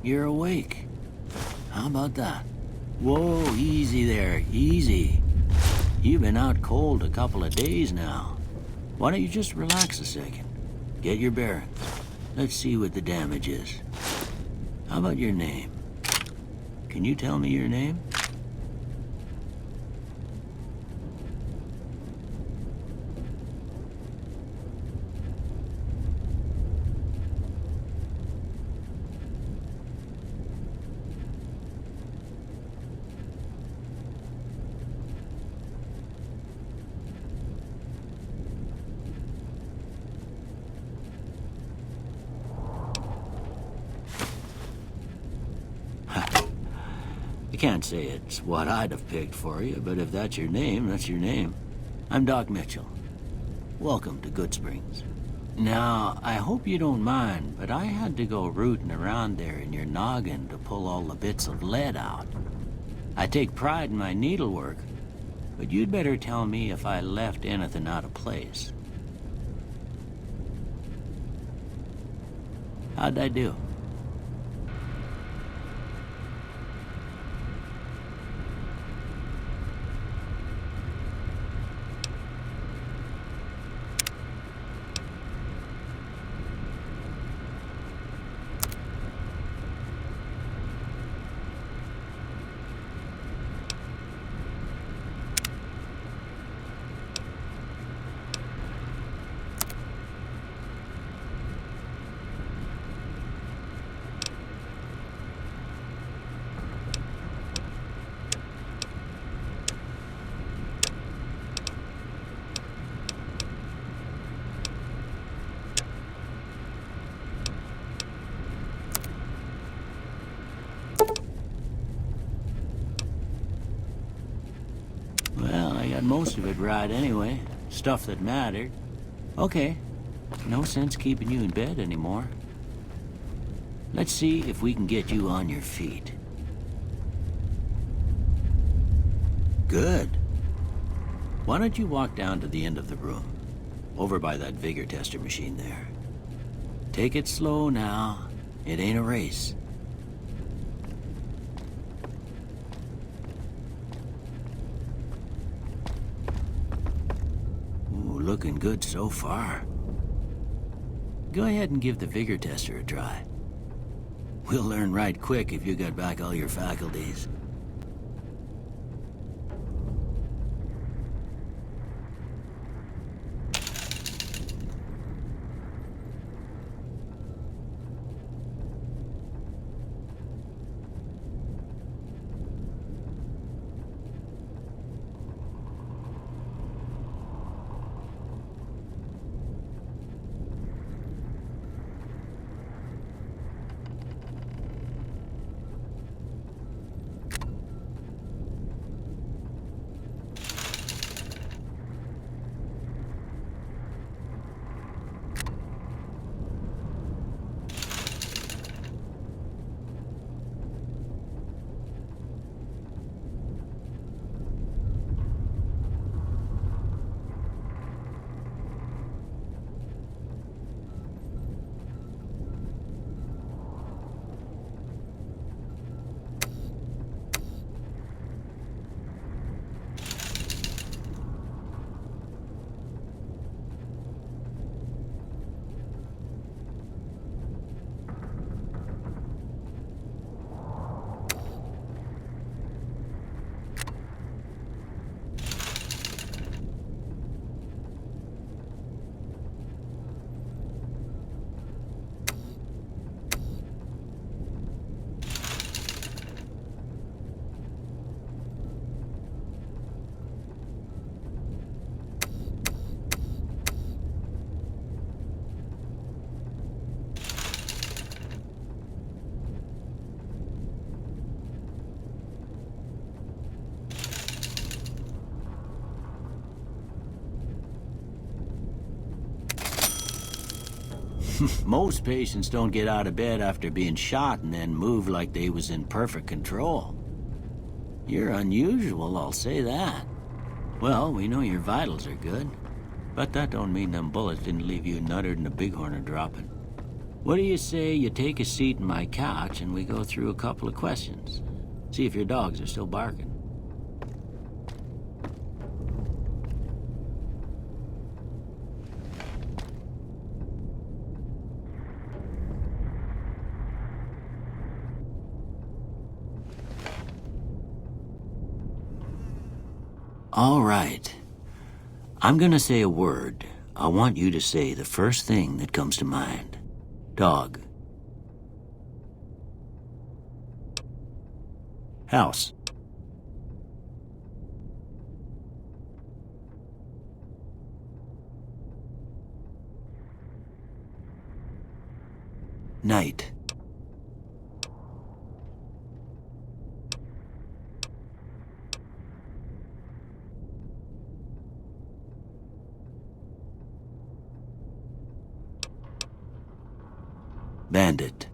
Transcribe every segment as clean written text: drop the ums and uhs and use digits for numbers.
You're awake. How about that? Whoa, easy there, easy. You've been out cold a couple of days now. Why don't you just relax a second? Get your bearings. Let's see what the damage is. How about your name? Can you tell me your name? I can't say it's what I'd have picked for you, but if that's your name, that's your name. I'm Doc Mitchell. Welcome to Goodsprings. Now, I hope you don't mind, but I had to go rooting around there in your noggin to pull all the bits of lead out. I take pride in my needlework, but you'd better tell me if I left anything out of place. How'd I do? Well, I got most of it right anyway. Stuff that mattered. Okay. No sense keeping you in bed anymore. Let's see if we can get you on your feet. Good. Why don't you walk down to the end of the room? Over by that vigor tester machine there. Take it slow now. It ain't a race. Looking good so far. Go ahead and give the vigor tester a try. We'll learn right quick if you got back all your faculties. Most patients don't get out of bed after being shot and then move like they was in perfect control. You're unusual, I'll say that. Well, we know your vitals are good, but that don't mean them bullets didn't leave you nuttered and a bighorn dropping. What do you say you take a seat in my couch and we go through a couple of questions? See if your dogs are still barking. All right. I'm gonna say a word. I want you to say the first thing that comes to mind. Dog. House. Night. Bandit.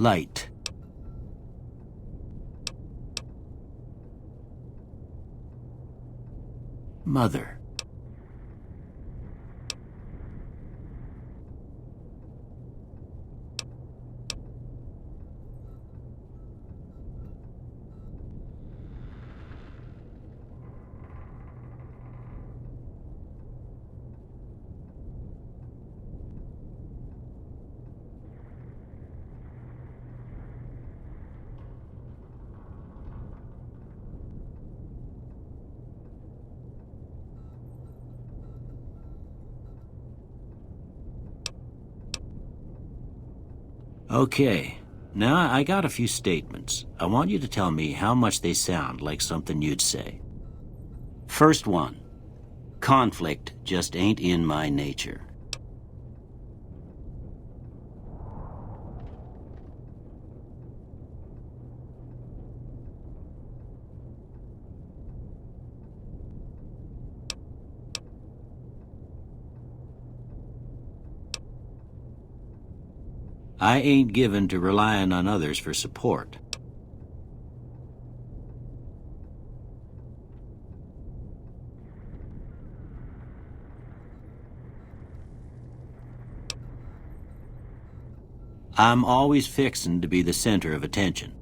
Light. Mother. Okay, now I got a few statements. I want you to tell me how much they sound like something you'd say. First one, conflict just ain't in my nature. I ain't given to relying on others for support. I'm always fixin' to be the center of attention.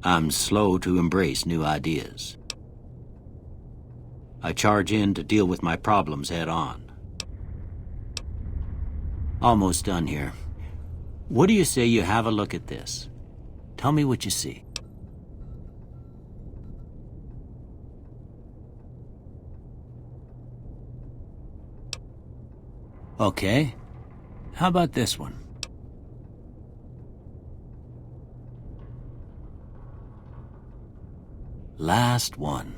I'm slow to embrace new ideas. I charge in to deal with my problems head on. Almost done here. What do you say you have a look at this? Tell me what you see. Okay. How about this one? Last one.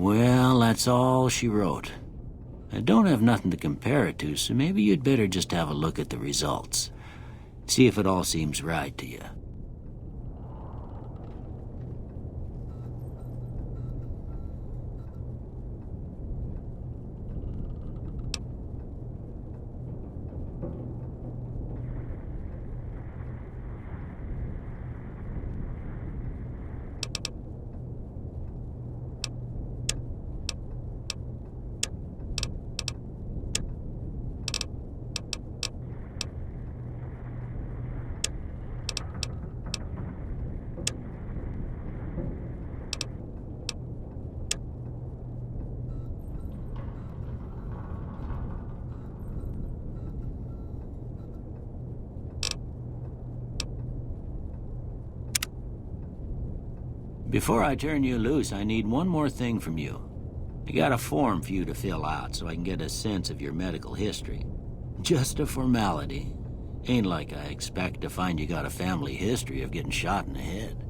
Well, that's all she wrote. I don't have nothing to compare it to, so maybe you'd better just have a look at the results. See if it all seems right to you. Before I turn you loose, I need one more thing from you. I got a form for you to fill out so I can get a sense of your medical history. Just a formality. Ain't like I expect to find you got a family history of getting shot in the head.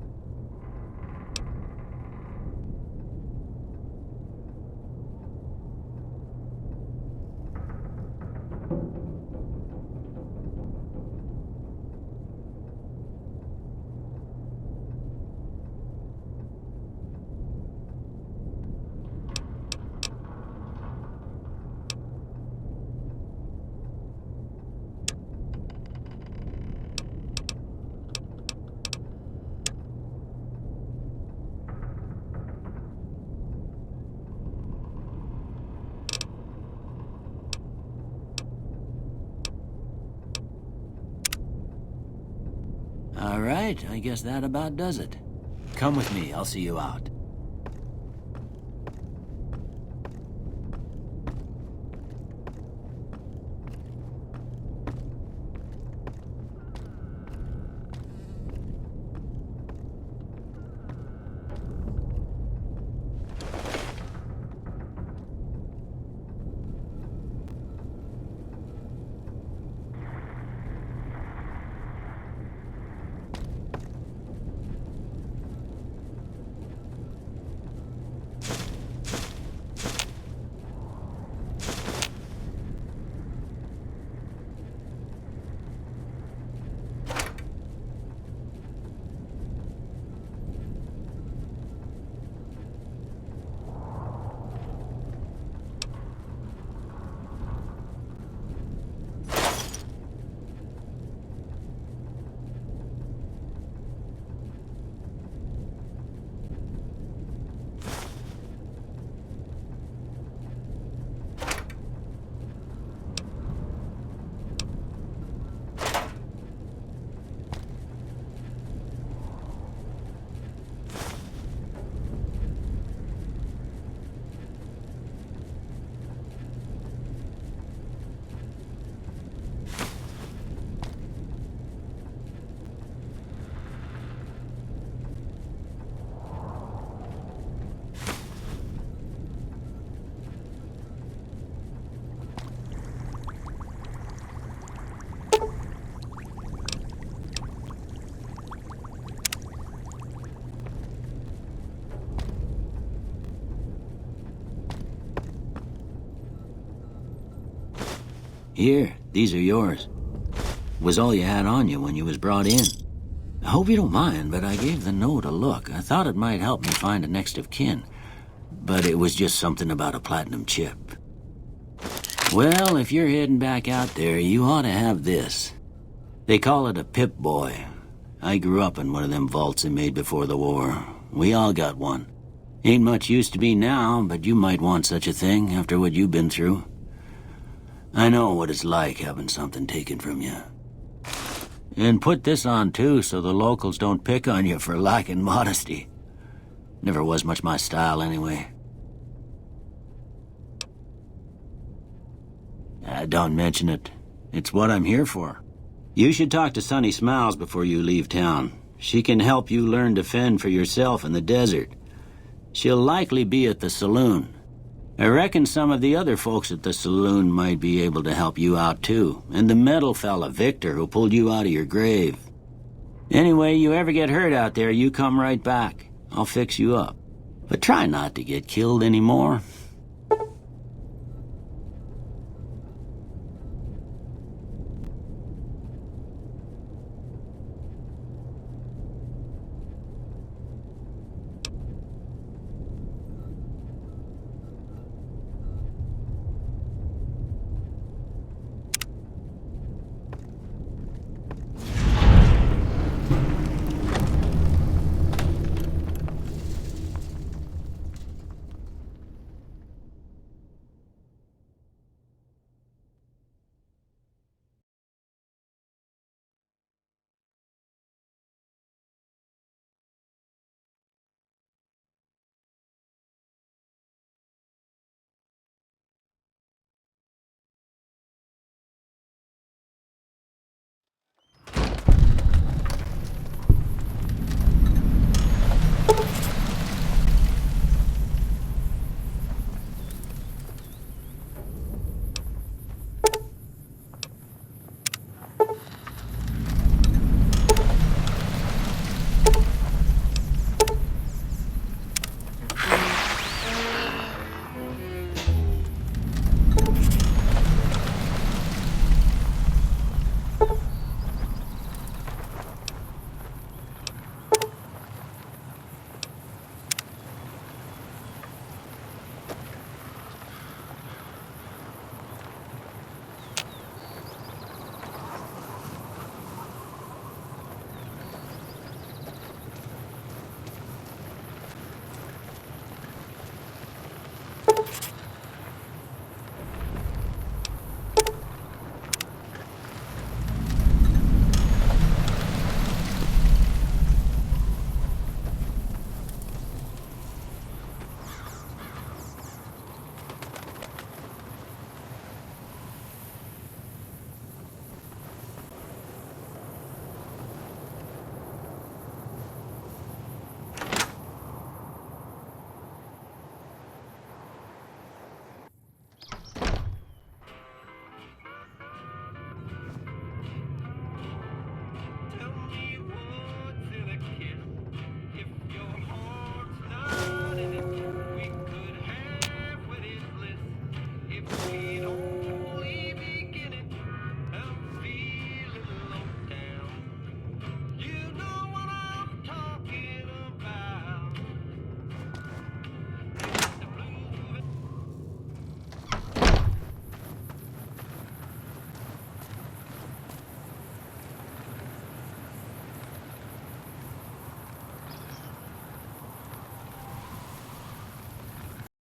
All right, I guess that about does it. Come with me, I'll see you out. Here, these are yours. Was all you had on you when you was brought in. I hope you don't mind, but I gave the note a look. I thought it might help me find a next of kin. But it was just something about a platinum chip. Well, if you're heading back out there, you ought to have this. They call it a Pip-Boy. I grew up in one of them vaults they made before the war. We all got one. Ain't much use to me now, but you might want such a thing after what you've been through. I know what it's like having something taken from you. And put this on too so the locals don't pick on you for lacking modesty. Never was much my style anyway. Don't mention it. It's what I'm here for. You should talk to Sunny Smiles before you leave town. She can help you learn to fend for yourself in the desert. She'll likely be at the saloon. I reckon some of the other folks at the saloon might be able to help you out too, and the metal fella, Victor, who pulled you out of your grave. Anyway, you ever get hurt out there, you come right back. I'll fix you up. But try not to get killed anymore.